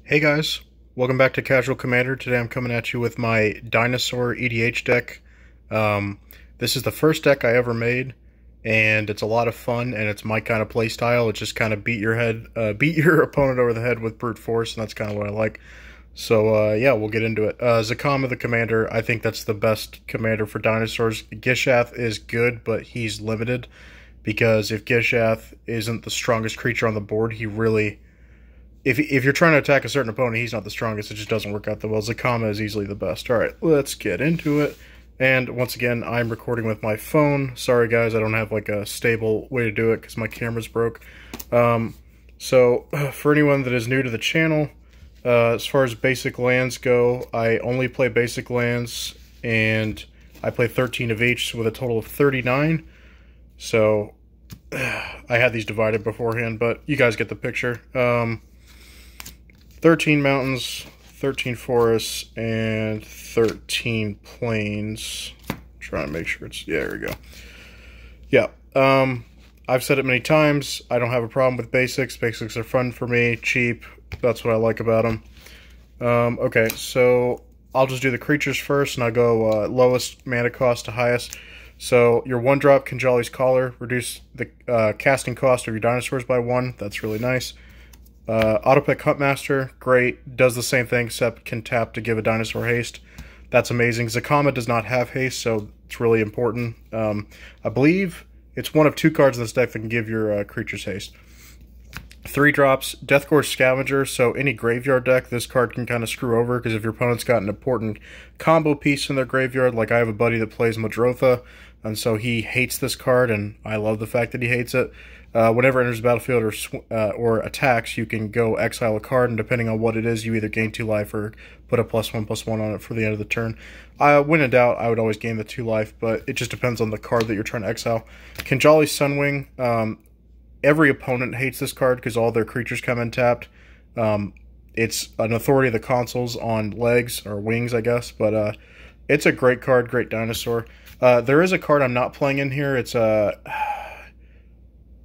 Hey guys, welcome back to Casual Commander. Today I'm coming at you with my Dinosaur EDH deck. This is the first deck I ever made, and it's a lot of fun, and it's my kind of play style. It's just kind of beat your opponent over the head with brute force, and that's kind of what I like. So yeah, we'll get into it. Zacama the commander, I think that's the best commander for dinosaurs. Gishath is good, but he's limited, because if Gishath isn't the strongest creature on the board, he really... If you're trying to attack a certain opponent, he's not the strongest. It just doesn't work out that well. Zacama is easily the best. Alright, let's get into it. And once again, I'm recording with my phone. Sorry guys, I don't have like a stable way to do it because my camera's broke. So, for anyone that is new to the channel, as far as basic lands go, I only play basic lands, and I play 13 of each with a total of 39. So, I had these divided beforehand, but you guys get the picture. 13 mountains, 13 forests, and 13 plains. Trying to make sure it's... yeah, there we go. Yeah, I've said it many times. I don't have a problem with basics. Basics are fun for me, cheap. That's what I like about them. Okay, so I'll just do the creatures first, and I'll go lowest mana cost to highest. So your 1-drop Kinjali's Collar, reduce the casting cost of your dinosaurs by 1. That's really nice. Autopick Huntmaster, great. Does the same thing, except can tap to give a dinosaur haste. That's amazing. Zacama does not have haste, so it's really important. I believe it's one of 2 cards in this deck that can give your creatures haste. 3 drops, Deathgore Scavenger, so any graveyard deck, this card can kind of screw over, because if your opponent's got an important combo piece in their graveyard, like I have a buddy that plays Madrotha, and so he hates this card, and I love the fact that he hates it. Whenever it enters the battlefield or attacks, you can go exile a card, and depending on what it is, you either gain 2 life or put a +1/+1 on it for the end of the turn. When in doubt, I would always gain the 2 life, but it just depends on the card that you're trying to exile. Kinjali's Sunwing, every opponent hates this card because all their creatures come in tapped. It's an authority of the consoles on legs, or wings, I guess, but it's a great card, great dinosaur. There is a card I'm not playing in here. It's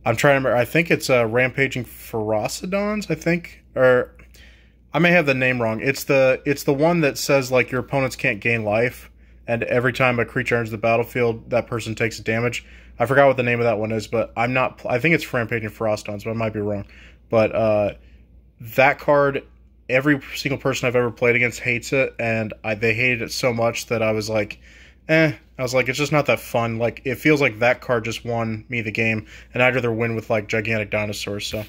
I'm trying to remember. I think it's Rampaging Ferocidons, I think. Or I may have the name wrong. It's the one that says like your opponents can't gain life, and every time a creature enters the battlefield, that person takes damage. I forgot what the name of that one is, but I'm not... I think it's Rampaging Ferocidons, but I might be wrong. But that card, every single person I've ever played against hates it, and they hated it so much that I was like... I was like, it's just not that fun. Like, it feels like that card just won me the game, and I'd rather win with, like, gigantic dinosaurs. So,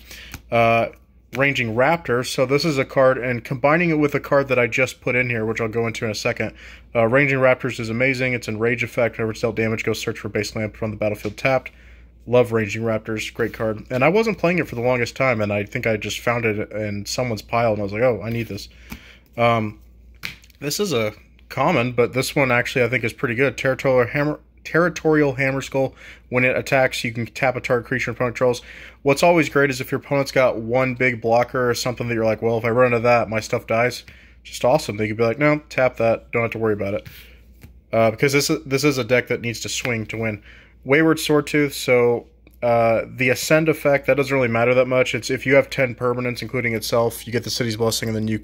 Ranging Raptor. So this is a card, and combining it with a card that I just put in here, which I'll go into in a second. Ranging Raptors is amazing. It's in Rage Effect. Whenever it's dealt damage, go search for base land from the battlefield tapped. Love Ranging Raptors. Great card. And I wasn't playing it for the longest time, and I think I just found it in someone's pile, and I was like, oh, I need this. This is a... common, but this one actually I think is pretty good. Territorial Hammer Skull. When it attacks, you can tap a target creature opponent controls. What's always great is if your opponent's got one big blocker or something that you're like, well, if I run into that, my stuff dies. Just awesome. They could be like, no, tap that. Don't have to worry about it. Because this is a deck that needs to swing to win. Wayward Swordtooth. So the Ascend effect, that doesn't really matter that much. It's if you have 10 permanents, including itself, you get the City's Blessing, and then you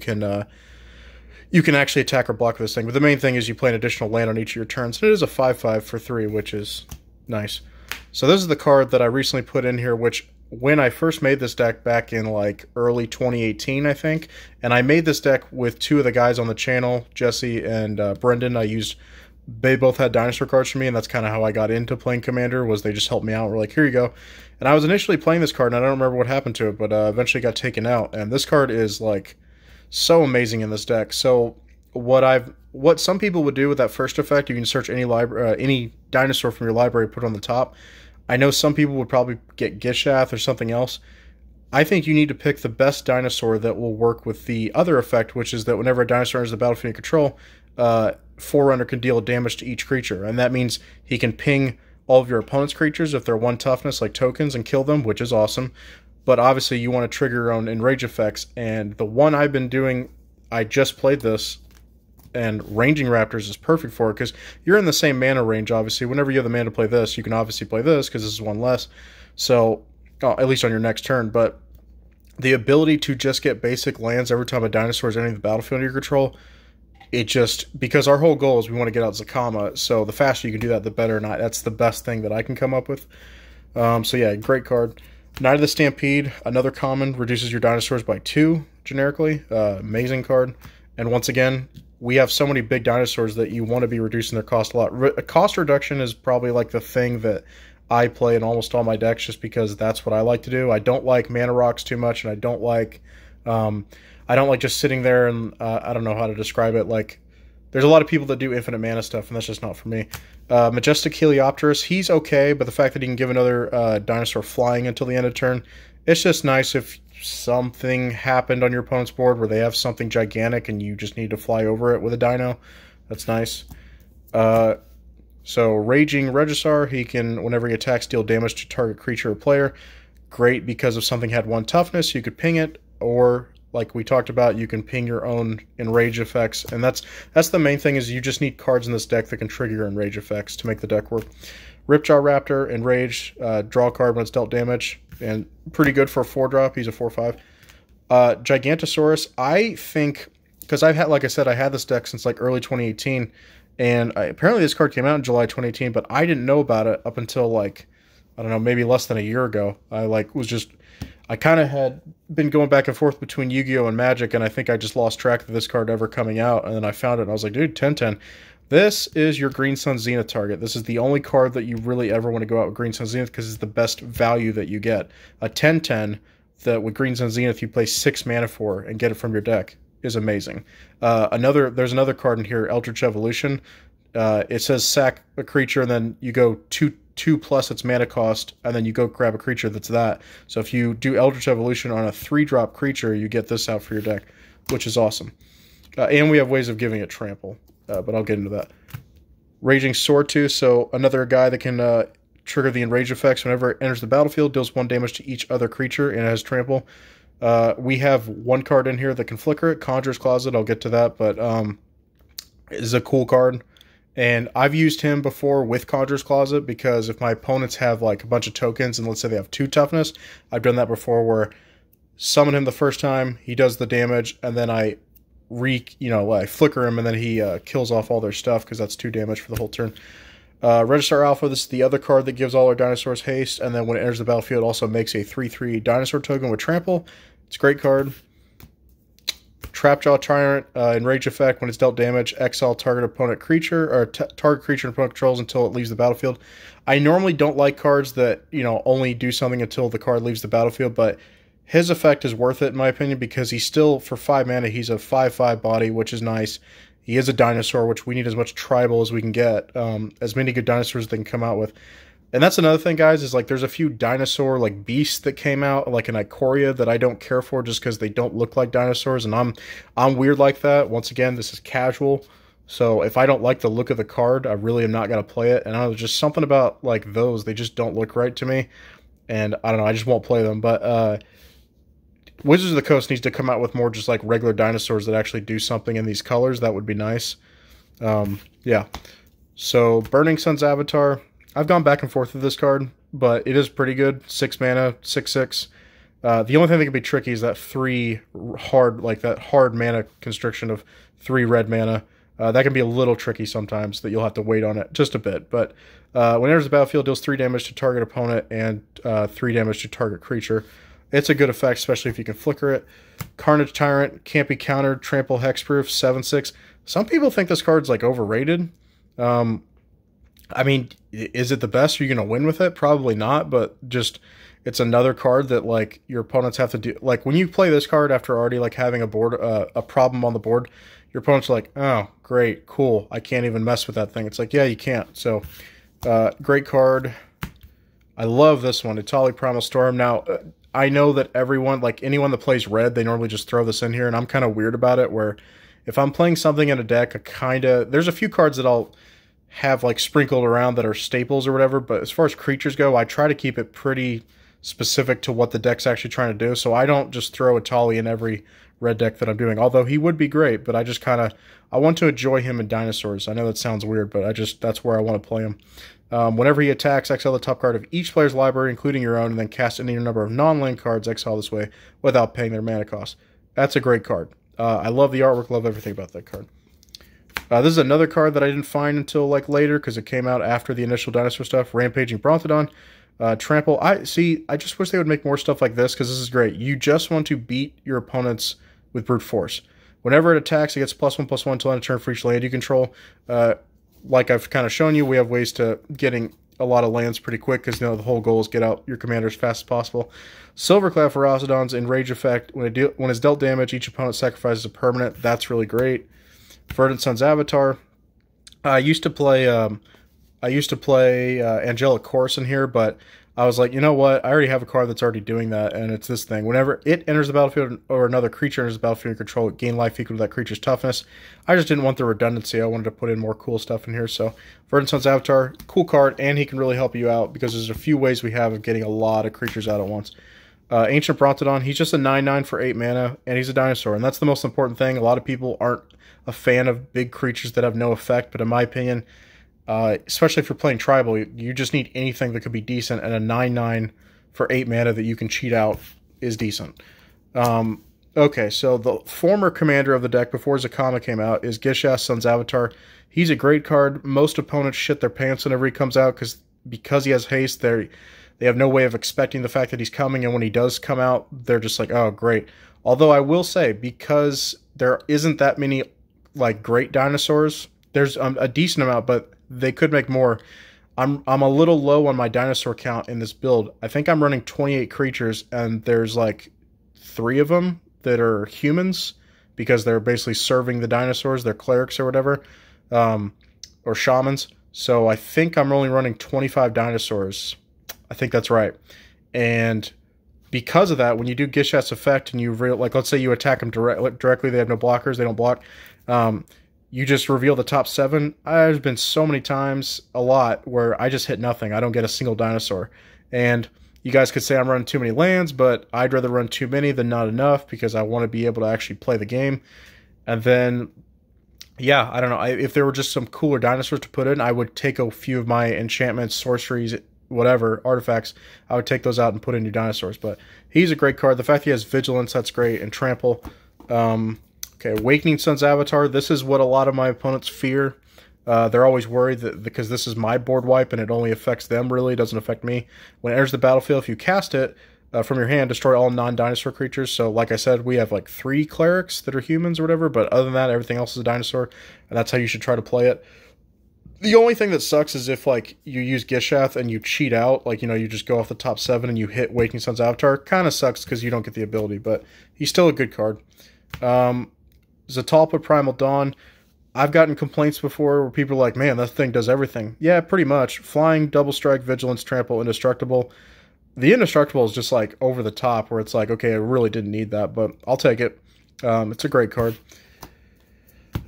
can actually attack or block this thing. But the main thing is you play an additional land on each of your turns. And it is a 5/5 for 3, which is nice. So this is the card that I recently put in here, which when I first made this deck back in like early 2018, I think, and I made this deck with 2 of the guys on the channel, Jesse and Brendan. They both had dinosaur cards for me, and that's kind of how I got into playing Commander, was they just helped me out. We're like, here you go. And I was initially playing this card, and I don't remember what happened to it, but eventually got taken out. And this card is like... so amazing in this deck. So what some people would do with that first effect, you can search any dinosaur from your library, put it on the top. I know some people would probably get Gishath or something else. I think you need to pick the best dinosaur that will work with the other effect, which is that whenever a dinosaur enters the battlefield in control, Forerunner can deal damage to each creature, and that means he can ping all of your opponent's creatures if they're 1 toughness, like tokens, and kill them, which is awesome. But obviously you want to trigger your own enrage effects, and the one I've been doing, I just played this, and Ranging Raptors is perfect for it, because you're in the same mana range, obviously. Whenever you have the mana to play this, you can obviously play this, because this is 1 less, so, at least on your next turn. But the ability to just get basic lands every time a dinosaur is entering the battlefield under your control, it just, because our whole goal is we want to get out Zacama, so the faster you can do that, the better, and that's the best thing that I can come up with. So yeah, great card. Knight of the Stampede, another common, reduces your dinosaurs by 2, generically. Amazing card. And once again, we have so many big dinosaurs that you want to be reducing their cost a lot. Cost reduction is probably like the thing that I play in almost all my decks, just because that's what I like to do. I don't like mana rocks too much, and I don't like just sitting there and I don't know how to describe it. Like, there's a lot of people that do infinite mana stuff, and that's just not for me. Majestic Heliopterus, he's okay, but the fact that he can give another dinosaur flying until the end of turn, it's just nice if something happened on your opponent's board where they have something gigantic and you just need to fly over it with a dino. That's nice. So Raging Regisar, he can, whenever he attacks, deal damage to target creature or player. Great because if something had 1 toughness, you could ping it, or like we talked about, you can ping your own enrage effects, and that's the main thing, is you just need cards in this deck that can trigger your enrage effects to make the deck work. Ripjaw Raptor, enrage, draw a card when it's dealt damage, and pretty good for a 4-drop. He's a 4/5. Gigantosaurus, I think, because I've had, like I said, I had this deck since like early 2018, and apparently this card came out in July 2018, but I didn't know about it up until like, I don't know, maybe less than a year ago. I kind of had been going back and forth between Yu-Gi-Oh! And Magic, and I think I just lost track of this card ever coming out, and then I found it, and I was like, dude, 10/10. This is your Green Sun Zenith target. This is the only card that you really ever want to go out with Green Sun Zenith, because it's the best value that you get. A 10/10 that with Green Sun Zenith you play 6 mana for and get it from your deck is amazing. There's another card in here, Eldritch Evolution. It says sack a creature, and then you go 2 plus its mana cost, and then you go grab a creature that's that. So if you do Eldritch Evolution on a 3-drop creature, you get this out for your deck, which is awesome. And we have ways of giving it trample, but I'll get into that. Raging Swordtooth, so another guy that can trigger the enrage effects whenever it enters the battlefield, deals 1 damage to each other creature, and it has trample. We have 1 card in here that can flicker it, Conjurer's Closet. I'll get to that, but it is a cool card. And I've used him before with Conjurer's Closet, because if my opponents have like a bunch of tokens, and let's say they have 2 toughness, I've done that before where summon him the first time, he does the damage, and then I flicker him, and then he kills off all their stuff, because that's 2 damage for the whole turn. Registar Alpha, this is the other card that gives all our dinosaurs haste, and then when it enters the battlefield, it also makes a 3/3 dinosaur token with trample. It's a great card. Trapjaw Tyrant, enrage effect, when it's dealt damage, exile target opponent creature, or target creature and opponent controls until it leaves the battlefield. I normally don't like cards that, only do something until the card leaves the battlefield, but his effect is worth it in my opinion, because he's still, for 5 mana, he's a 5/5 body, which is nice. He is a dinosaur, which we need as much tribal as we can get, as many good dinosaurs as they can come out with. And that's another thing, guys, is like there's a few dinosaur like beasts that came out, like an Ikoria, that I don't care for just because they don't look like dinosaurs, and I'm weird like that. Once again, this is casual, so if I don't like the look of the card, I really am not going to play it. And I don't know, there's just something about like those, they just don't look right to me, and I don't know, I just won't play them. But Wizards of the Coast needs to come out with more just like regular dinosaurs that actually do something in these colors. That would be nice. Yeah. So Burning Sun's Avatar, I've gone back and forth with this card, but it is pretty good. 6 mana, 6/6. The only thing that can be tricky is that hard mana constriction of 3 red mana. That can be a little tricky sometimes, that you'll have to wait on it just a bit. But when it enters the battlefield, deals 3 damage to target opponent and 3 damage to target creature. It's a good effect, especially if you can flicker it. Carnage Tyrant, can't be countered, trample hexproof, 7/6. Some people think this card's like overrated. I mean, is it the best? Are you going to win with it? Probably not, but just, it's another card that like your opponents have to do. Like when you play this card after already like having a problem on the board, your opponent's like, oh, great, cool, I can't even mess with that thing. It's like, yeah, you can't. So, great card. I love this one, Itali Primal Storm. Now, I know that everyone, like anyone that plays red, they normally just throw this in here, and I'm kind of weird about it, where if I'm playing something in a deck, there's a few cards that I'll have like sprinkled around that are staples or whatever, but as far as creatures go, I try to keep it pretty specific to what the deck's actually trying to do, so I don't just throw Itali in every red deck that I'm doing. Although he would be great, but I want to enjoy him in Dinosaurs. I know that sounds weird, but that's where I want to play him. Whenever he attacks, exile the top card of each player's library, including your own, and then cast any number of non-land cards, exile this way, without paying their mana cost. That's a great card. I love the artwork, love everything about that card. This is another card that I didn't find until like later, because it came out after the initial Dinosaur stuff. Rampaging Bronton. Trample. I just wish they would make more stuff like this, because this is great. You just want to beat your opponents with brute force. Whenever it attacks, it gets +1/+1 until end of turn for each land you control. Like I've kind of shown you, we have ways to getting a lot of lands pretty quick, because the whole goal is get out your commander as fast as possible. Silverclad Ferocidon's Enrage effect. When it's dealt damage, each opponent sacrifices a permanent. That's really great. Verdant Sun's Avatar. I used to play Angelic Chorus in here, but I was like, you know what? I already have a card that's already doing that, and it's this thing. Whenever it enters the battlefield or another creature enters the battlefield you control, it gain life equal to that creature's toughness. I just didn't want the redundancy. I wanted to put in more cool stuff in here. So Verdant Sun's Avatar, cool card, and he can really help you out, because there's a few ways we have of getting a lot of creatures out at once. Ancient Bronton, he's just a 9/9 for 8 mana, and he's a dinosaur, and that's the most important thing. A lot of people aren't a fan of big creatures that have no effect, but in my opinion, especially if you're playing tribal, you just need anything that could be decent, and a 9/9 for 8 mana that you can cheat out is decent. Okay, so the former commander of the deck before Zacama came out is Gishath, Sun's Avatar. He's a great card. Most opponents shit their pants whenever he comes out, because he has haste. They have no way of expecting the fact that he's coming, and when he does come out, they're just like, oh, great. Although I will say, because there isn't that many like great dinosaurs, there's a decent amount, but they could make more. I'm a little low on my dinosaur count in this build. I think I'm running 28 creatures, and there's like 3 of them that are humans, because they're basically serving the dinosaurs. They're clerics or whatever, or shamans. So I think I'm only running 25 dinosaurs. I think that's right. And because of that, when you do Gishath's effect and like, let's say you attack them directly, they have no blockers, they don't block, you just reveal the top 7. There's been so many times, a lot, where I just hit nothing. I don't get a single dinosaur. And you guys could say I'm running too many lands, but I'd rather run too many than not enough, because I want to be able to actually play the game. And then, yeah, I don't know. If there were just some cooler dinosaurs to put in, I would take a few of my enchantments, sorceries, whatever, artifacts. I would take those out and put in new dinosaurs. But he's a great card. The fact he has Vigilance, that's great, and Trample. Okay, Awakening Sun's Avatar. This is what a lot of my opponents fear. They're always worried that because this is my board wipe and it only affects them, really, it doesn't affect me. When it enters the battlefield, if you cast it from your hand, destroy all non-dinosaur creatures. So, like I said, we have like 3 clerics that are humans or whatever, but other than that, everything else is a dinosaur, and that's how you should try to play it. The only thing that sucks is if, like, you use Gishath and you cheat out, like, you just go off the top 7 and you hit Awakening Sun's Avatar. Kind of sucks because you don't get the ability, but he's still a good card. Zatalpa, Primal Dawn. I've gotten complaints before where people are like, man, that thing does everything. Yeah, pretty much. Flying, Double Strike, Vigilance, Trample, Indestructible. The Indestructible is just, like, over the top, where it's like, okay, I really didn't need that, but I'll take it. It's a great card.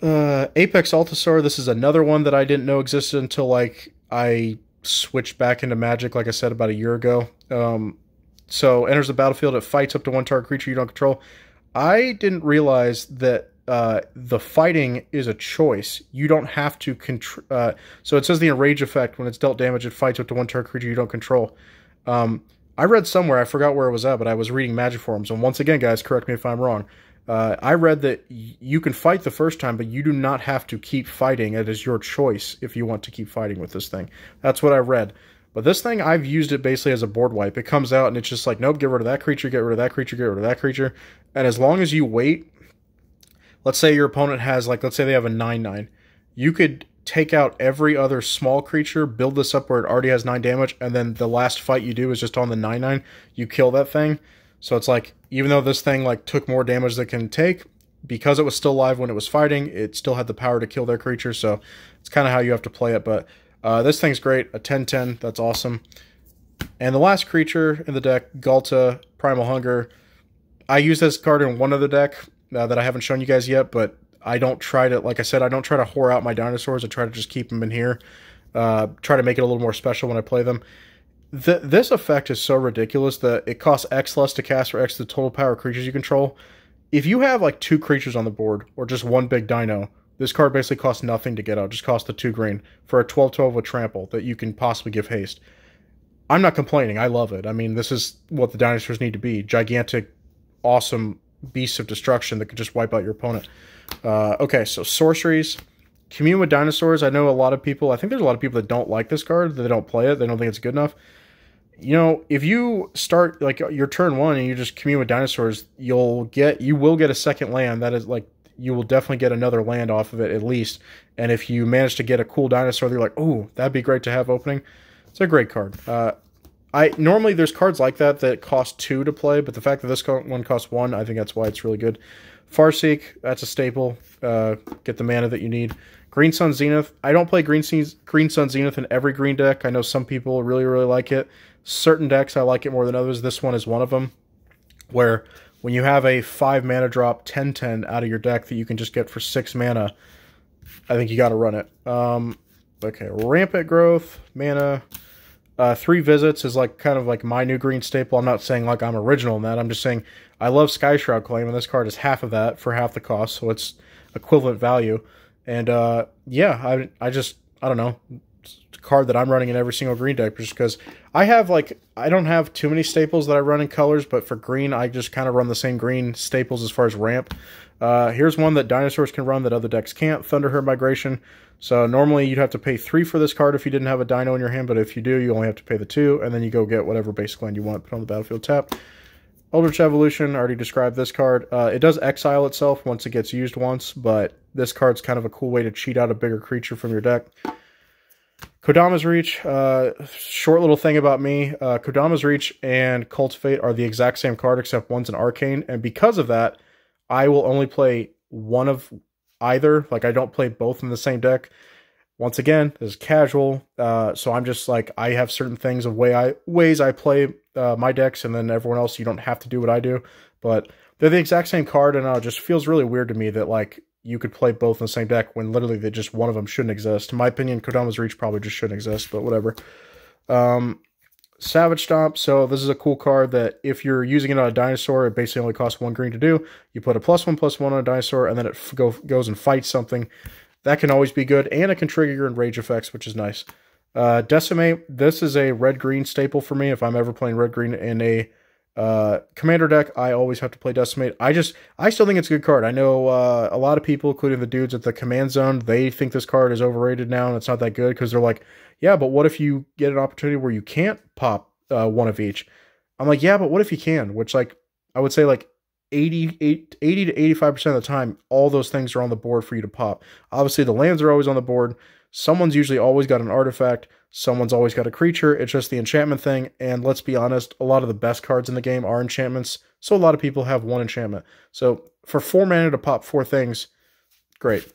Apex Altosar, this is another one that I didn't know existed until, like, I switched back into Magic, like I said, about a year ago. So, enters the battlefield, it fights up to 1 target creature you don't control. I didn't realize that the fighting is a choice. You don't have to control. So it says the Enrage effect, when it's dealt damage, it fights up to 1 target creature you don't control. I read somewhere, I forgot where it was at, but I was reading Magic forums, and once again, guys, correct me if I'm wrong. I read that you can fight the first time, but you do not have to keep fighting. It is your choice if you want to keep fighting with this thing. That's what I read. But this thing, I've used it basically as a board wipe. It comes out and it's just like, nope, get rid of that creature, get rid of that creature, get rid of that creature. And as long as you wait, let's say your opponent has, like, let's say they have a 9/9. You could take out every other small creature, build this up where it already has 9 damage, and then the last fight you do is just on the 9/9. You kill that thing. So it's like, even though this thing, like, took more damage than it can take, because it was still alive when it was fighting, it still had the power to kill their creature. So it's kind of how you have to play it. But this thing's great. A 10/10. That's awesome. And the last creature in the deck, Golta, Primal Hunger. I use this card in one other deck that I haven't shown you guys yet, but I don't try to, like I said, I don't try to whore out my dinosaurs. I try to just keep them in here. Try to make it a little more special when I play them. This effect is so ridiculous that it costs X less to cast for X the total power of creatures you control. if you have like 2 creatures on the board, or just one big dino, this card basically costs nothing to get out. Just costs the 2 green for a 12/12 with trample that you can possibly give haste. I'm not complaining. I love it. I mean, this is what the dinosaurs need to be. Gigantic, awesome beasts of destruction that could just wipe out your opponent. Okay, so sorceries. Commune with dinosaurs. I know a lot of people, I think there's a lot of people that don't like this card, that they don't play it, they don't think it's good enough. You know, if you start, like, your turn 1 and you just commune with dinosaurs, you will get a second land. That is, like, you will definitely get another land off of it, at least. And if you manage to get a cool dinosaur, you're like, oh, that'd be great to have opening. It's a great card. Normally there's cards like that cost 2 to play, but the fact that this one costs 1, I think that's why it's really good. Farseek, that's a staple. Get the mana that you need. Green Sun Zenith. I don't play Green Sun Zenith in every green deck. I know some people really, really like it. Certain decks I like it more than others. This one is one of them, where when you have a 5 mana drop 10/10 out of your deck that you can just get for 6 mana, I think you got to run it. Okay, Rampant Growth, mana. 3 visits is like kind of like my new green staple. I'm not saying like I'm original in that. I'm just saying I love Sky Shroud Claim, and this card is half of that for half the cost, so it's equivalent value. And yeah, I don't know. It's a card that I'm running in every single green deck just because I don't have too many staples that I run in colors, but for green, I just kind of run the same green staples as far as ramp. Here's one that dinosaurs can run that other decks can't, Thunderherd Migration. So normally you'd have to pay 3 for this card if you didn't have a dino in your hand, but if you do, you only have to pay the 2, and then you go get whatever basic land you want, put on the battlefield tap. Eldritch Evolution, I already described this card. It does exile itself once it gets used once, but this card's kind of a cool way to cheat out a bigger creature from your deck. Kodama's Reach, short little thing about me. Kodama's Reach and Cultivate are the exact same card, except one's an Arcane, and because of that, I will only play one of either. Like, I don't play both in the same deck. Once again, this is casual, so I'm just like, I have certain things of ways I play my decks, and then everyone else, you don't have to do what I do, but they're the exact same card, and it just feels really weird to me that, like, you could play both in the same deck when literally just one of them shouldn't exist. In my opinion, Kodama's Reach probably just shouldn't exist, but whatever. Savage Stomp, so this is a cool card that if you're using it on a dinosaur, it basically only costs 1 green to do. You put a +1/+1 on a dinosaur, and then it goes and fights something. That can always be good, and it can trigger your enrage effects, which is nice. Decimate, this is a red-green staple for me. If I'm ever playing red-green in a commander deck, I always have to play Decimate. I still think it's a good card. I know a lot of people, including the dudes at the Command Zone, they think this card is overrated now, and it's not that good, because they're like, yeah, but what if you get an opportunity where you can't pop one of each? I'm like, yeah, but what if you can? Which, like, I would say, like, 80 to 85% of the time, all those things are on the board for you to pop. Obviously, the lands are always on the board. Someone's usually always got an artifact. Someone's always got a creature. It's just the enchantment thing. And let's be honest, a lot of the best cards in the game are enchantments. So a lot of people have 1 enchantment. So for 4 mana to pop 4 things, great.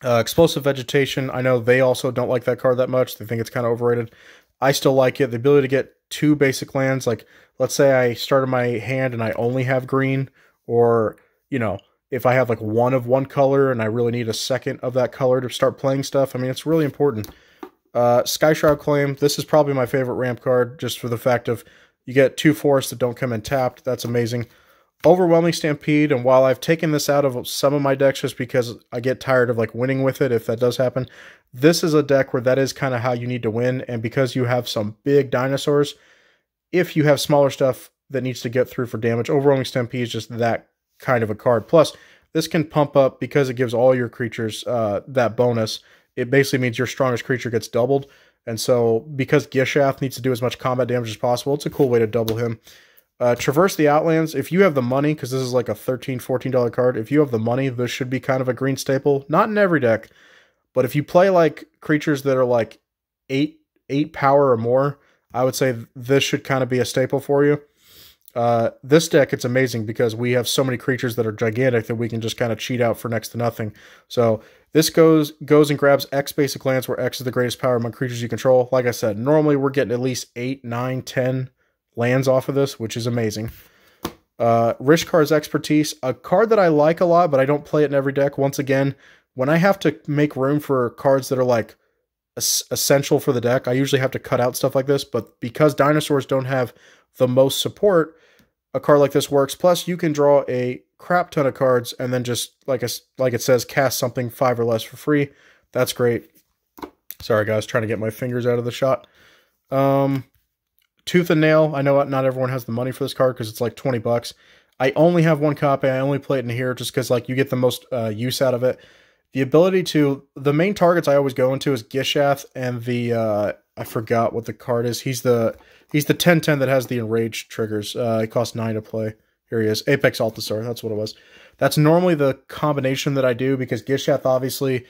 Explosive Vegetation, I know they also don't like that card that much. They think it's kind of overrated. I still like it. The ability to get 2 basic lands, like, let's say I started my hand and I only have green, or, you know, if I have like 1 of one color and I really need a second of that color to start playing stuff, I mean, it's really important. Sky Shroud Claim, this is probably my favorite ramp card, just for the fact of you get 2 forests that don't come in tapped. That's amazing. Overwhelming Stampede, and while I've taken this out of some of my decks just because I get tired of like winning with it, if that does happen, this is a deck where that is kind of how you need to win, and because you have some big dinosaurs, if you have smaller stuff that needs to get through for damage, Overwhelming Stampede is just that kind of a card. Plus, this can pump up, because it gives all your creatures that bonus. It basically means your strongest creature gets doubled, and so because Gishath needs to do as much combat damage as possible, it's a cool way to double him. Traverse the Outlands, if you have the money, because this is like a $13, $14 card, if you have the money, this should be kind of a green staple. Not in every deck, but if you play like creatures that are like 8 power or more, I would say this should kind of be a staple for you. This deck, it's amazing because we have so many creatures that are gigantic that we can just kind of cheat out for next to nothing. So this goes and grabs X basic lands, where X is the greatest power among creatures you control. Like I said, normally we're getting at least 8, 9, 10 lands off of this, which is amazing. Rishkar's Expertise, a card that I like a lot, but I don't play it in every deck. Once again, when I have to make room for cards that are like essential for the deck, I usually have to cut out stuff like this, but because dinosaurs don't have the most support, a card like this works. Plus, you can draw a crap ton of cards and then just, like it says, cast something 5 or less for free. That's great. Sorry, guys, trying to get my fingers out of the shot. Tooth and Nail. I know not everyone has the money for this card because it's like 20 bucks. I only have one copy. I only play it in here just because like you get the most use out of it. The ability to... The main targets I always go into is Gishath and the... I forgot what the card is. He's the 10/10 that has the Enraged triggers. It costs 9 to play. Here he is. Apex Altosar. That's what it was. That's normally the combination that I do because Gishath, obviously,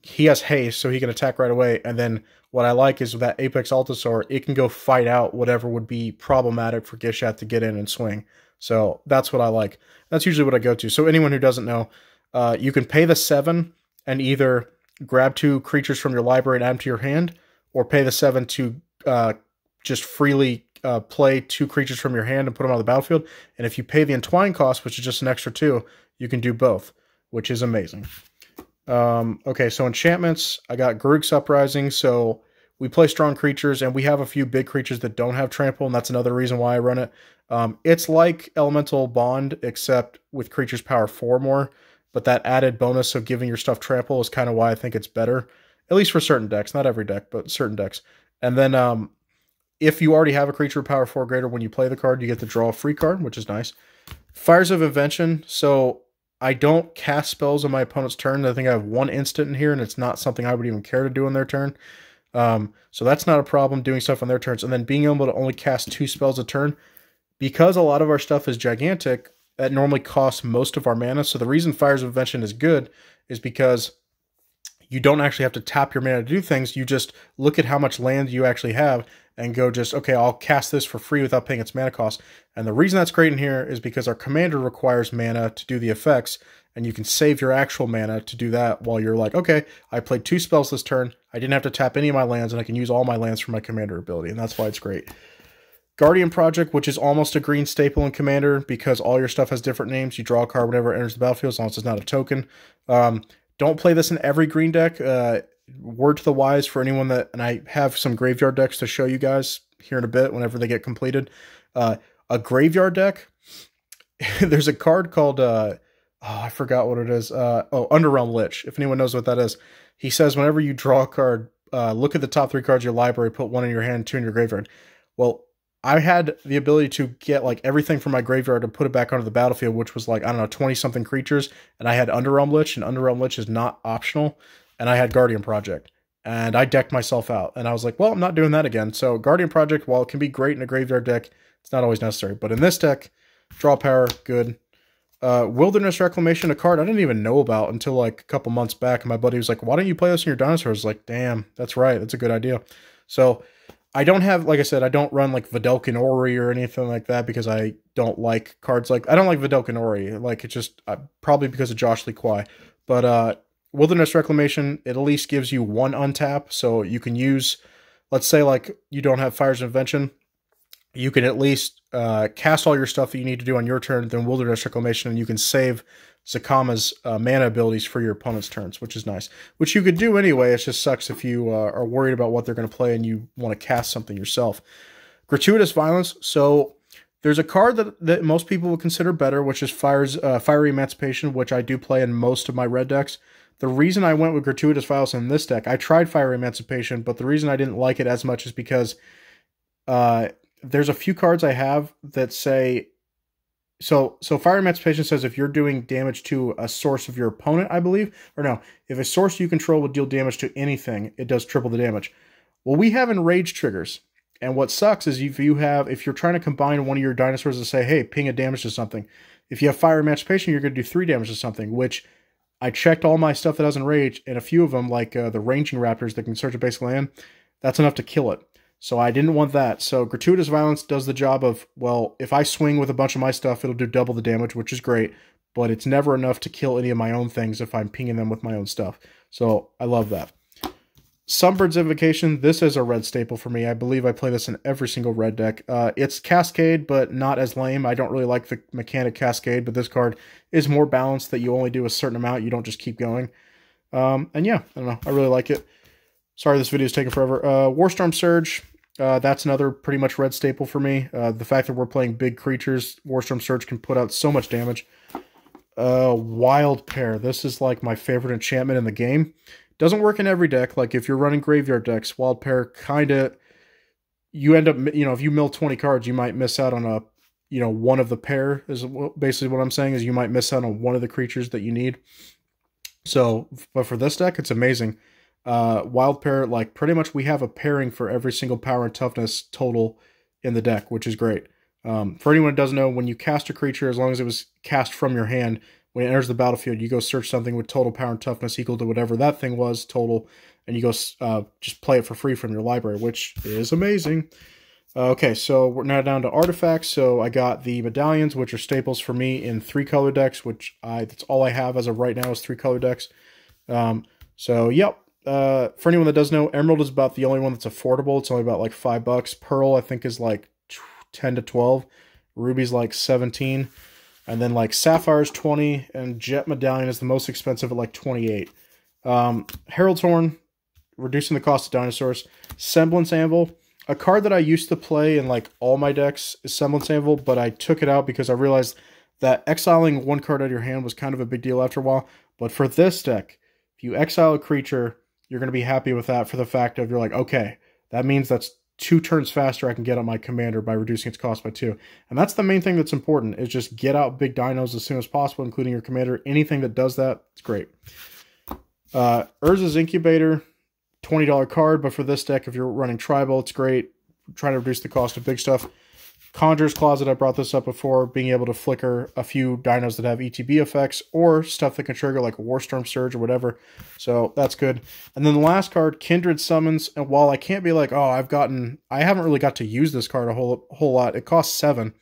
he has haste, so he can attack right away. And then what I like is with that Apex Altosar, it can go fight out whatever would be problematic for Gishath to get in and swing. So that's what I like. That's usually what I go to. So anyone who doesn't know, you can pay the 7 and either grab 2 creatures from your library and add them to your hand, or pay the 7 to just freely play 2 creatures from your hand and put them on the battlefield. And if you pay the Entwine cost, which is just an extra 2, you can do both, which is amazing. Okay, so enchantments, I got Garruk's Uprising, so we play strong creatures, and we have a few big creatures that don't have trample, and that's another reason why I run it. It's like Elemental Bond, except with creatures power 4 more, but that added bonus of giving your stuff trample is kind of why I think it's better, at least for certain decks, not every deck, but certain decks. And then if you already have a creature with power 4 greater, when you play the card, you get to draw a free card, which is nice. Fires of Invention, so I don't cast spells on my opponent's turn. I think I have 1 instant in here, and it's not something I would even care to do on their turn. So that's not a problem, doing stuff on their turns. And then being able to only cast 2 spells a turn, because a lot of our stuff is gigantic, that normally costs most of our mana. So the reason Fires of Invention is good is because you don't actually have to tap your mana to do things. You just look at how much land you actually have and go just, okay, I'll cast this for free without paying its mana cost. And the reason that's great in here is because our commander requires mana to do the effects, and you can save your actual mana to do that while you're like, okay, I played 2 spells this turn, I didn't have to tap any of my lands, and I can use all my lands for my commander ability, and that's why it's great. Guardian Project, which is almost a green staple in Commander, because all your stuff has different names. You draw a card whenever it enters the battlefield, as long as it's not a token. Don't play this in every green deck. Word to the wise for anyone that, and I have some graveyard decks to show you guys here in a bit whenever they get completed. A graveyard deck, there's a card called, I forgot what it is. Underrealm Lich. If anyone knows what that is. He says whenever you draw a card, look at the top 3 cards of your library, put 1 in your hand, 2 in your graveyard. Well, I had the ability to get like everything from my graveyard and put it back onto the battlefield, which was like, I don't know, 20-something creatures, and I had Underrealm Lich, and Underrealm Lich is not optional, and I had Guardian Project, and I decked myself out, and I was like, well, I'm not doing that again. So Guardian Project, while it can be great in a graveyard deck, it's not always necessary, but in this deck, draw power, good. Wilderness Reclamation, a card I didn't even know about until like a couple months back, and my buddy was like, why don't you play this in your Dinosaur? I was like, damn, that's right, that's a good idea. So I don't have, like I said, I don't run like Vedelkin Ori or anything like that because I don't like cards like, I don't like Vedelkin Ori. Like, it's just probably because of Josh Lee Kwai. But Wilderness Reclamation, it at least gives you 1 untap. So you can use, let's say like you don't have Fires of Invention, you can at least cast all your stuff that you need to do on your turn, then Wilderness Reclamation, and you can save Zacama's mana abilities for your opponent's turns, which is nice. Which you could do anyway, it just sucks if you are worried about what they're going to play and you want to cast something yourself. Gratuitous Violence, so there's a card that most people would consider better, which is Fiery Emancipation, which I do play in most of my red decks. The reason I went with Gratuitous Violence in this deck, I tried Fiery Emancipation, but the reason I didn't like it as much is because there's a few cards I have that say... So Fire Emancipation says if you're doing damage to a source of your opponent, I believe, or no, if a source you control would deal damage to anything, it does triple the damage. Well, we have enraged triggers, and what sucks is if you're trying to combine one of your dinosaurs to say, hey, ping a damage to something, if you have Fire Emancipation, you're going to do 3 damage to something, which I checked all my stuff that has enraged, and a few of them, like the ranging raptors that can search a basic land, that's enough to kill it. So I didn't want that. So Gratuitous Violence does the job of, well, if I swing with a bunch of my stuff, it'll do double the damage, which is great, but it's never enough to kill any of my own things if I'm pinging them with my own stuff. So I love that. Sunbird's Invocation, this is a red staple for me. I believe I play this in every single red deck. It's Cascade, but not as lame. I don't really like the mechanic Cascade, but this card is more balanced that you only do a certain amount. You don't just keep going. And yeah, I don't know. I really like it. Sorry, this video is taking forever. Warstorm Surge, that's another pretty much red staple for me. The fact that we're playing big creatures, Warstorm Surge can put out so much damage. Wild Pair. This is like my favorite enchantment in the game. Doesn't work in every deck. Like if you're running graveyard decks, Wild Pair kind of, you end up, if you mill 20 cards, you might miss out on a, one of the pair is basically what I'm saying, is you might miss out on one of the creatures that you need. So, but for this deck, it's amazing. Wild Pair, like pretty much we have a pairing for every single power and toughness total in the deck, which is great. For anyone who doesn't know, when you cast a creature, as long as it was cast from your hand, when it enters the battlefield, you go search something with total power and toughness equal to whatever that thing was total, and you go just play it for free from your library, which is amazing. Okay, so we're now down to artifacts. So I got the medallions, which are staples for me in 3-color decks, which that's all I have as of right now is 3-color decks. So yep. For anyone that doesn't know, Emerald is about the only one that's affordable. It's only about like $5. Pearl, I think, is like 10 to 12. Ruby's like 17. And then like Sapphire's 20. And Jet Medallion is the most expensive at like 28. Herald's Horn, reducing the cost of dinosaurs. Semblance Anvil. A card that I used to play in like all my decks is Semblance Anvil, but I took it out because I realized that exiling one card out of your hand was kind of a big deal after a while. But for this deck, if you exile a creature, you're going to be happy with that for the fact of you're like, okay, that means that's 2 turns faster I can get on my commander by reducing its cost by 2. And that's the main thing that's important, is just get out big dinos as soon as possible, including your commander. Anything that does that, it's great. Urza's Incubator, $20 card, but for this deck, if you're running tribal, it's great. Trying to reduce the cost of big stuff. Conjurer's Closet, I brought this up before, being able to flicker a few dinos that have ETB effects or stuff that can trigger like a Warstorm Surge or whatever. So that's good. And then the last card, Kindred Summons. And while I can't be like, oh, I haven't really got to use this card a whole lot. It costs 7.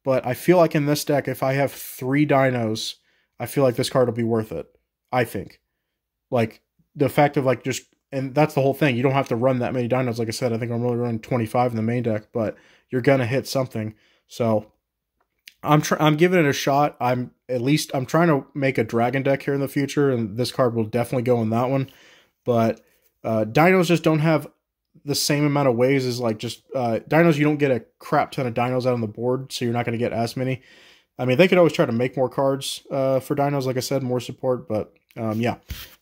But I feel like in this deck, if I have 3 dinos, I feel like this card will be worth it. I think. Like the fact of like just, and that's the whole thing. You don't have to run that many dinos. Like I said, I think I'm really running 25 in the main deck, but you're gonna hit something. So I'm giving it a shot. I'm trying to make a dragon deck here in the future, and this card will definitely go in that one. But dinos just don't have the same amount of ways as like just dinos. You don't get a crap ton of dinos out on the board, so you're not going to get as many. I mean, they could always try to make more cards for dinos, like I said, more support. But yeah,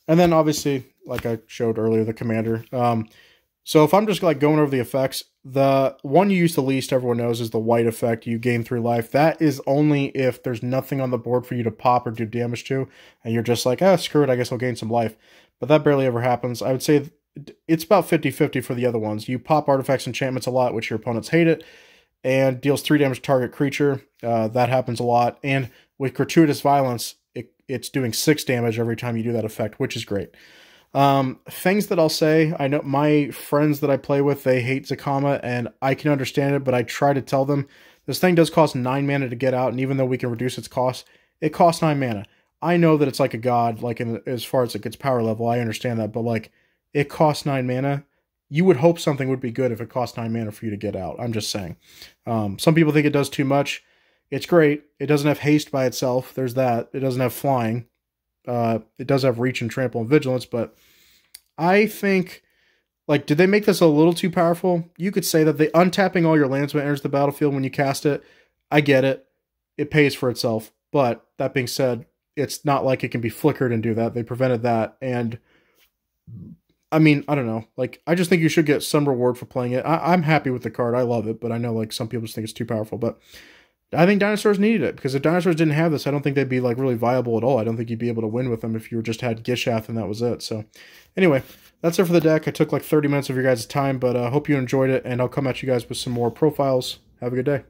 and then obviously, like I showed earlier, the commander. So if I'm just like going over the effects, the one you use the least, everyone knows, is the white effect. You gain 3 life. That is only if there's nothing on the board for you to pop or do damage to, and you're just like, screw it, I guess I'll gain some life. But that barely ever happens. I would say it's about 50-50 for the other ones. You pop artifacts, enchantments a lot, which your opponents hate it, and deals 3 damage to target creature. That happens a lot. And with Gratuitous Violence, it's doing 6 damage every time you do that effect, which is great. Things that I'll say, I know my friends that I play with, they hate Zacama, and I can understand it, but I try to tell them, this thing does cost 9 mana to get out, and even though we can reduce its cost, it costs 9 mana. I know that it's like a god, like as far as it gets power level, I understand that, but like, it costs 9 mana. You would hope something would be good if it cost 9 mana for you to get out. I'm just saying. Some people think it does too much. It's great. It doesn't have haste by itself. There's that. It doesn't have flying. It does have reach and trample and vigilance, but I think, like, did they make this a little too powerful? You could say that the untapping all your lands when it enters the battlefield when you cast it. I get it. It pays for itself. But that being said, it's not like it can be flickered and do that. They prevented that. And I mean, I don't know. Like, I just think you should get some reward for playing it. I'm happy with the card. I love it, but I know like some people just think it's too powerful. But I think dinosaurs needed it, because if dinosaurs didn't have this, I don't think they'd be like really viable at all. I don't think you'd be able to win with them if you just had Gishath and that was it. So anyway, that's it for the deck. I took like 30 minutes of your guys' time, but I hope you enjoyed it, and I'll come at you guys with some more profiles. Have a good day.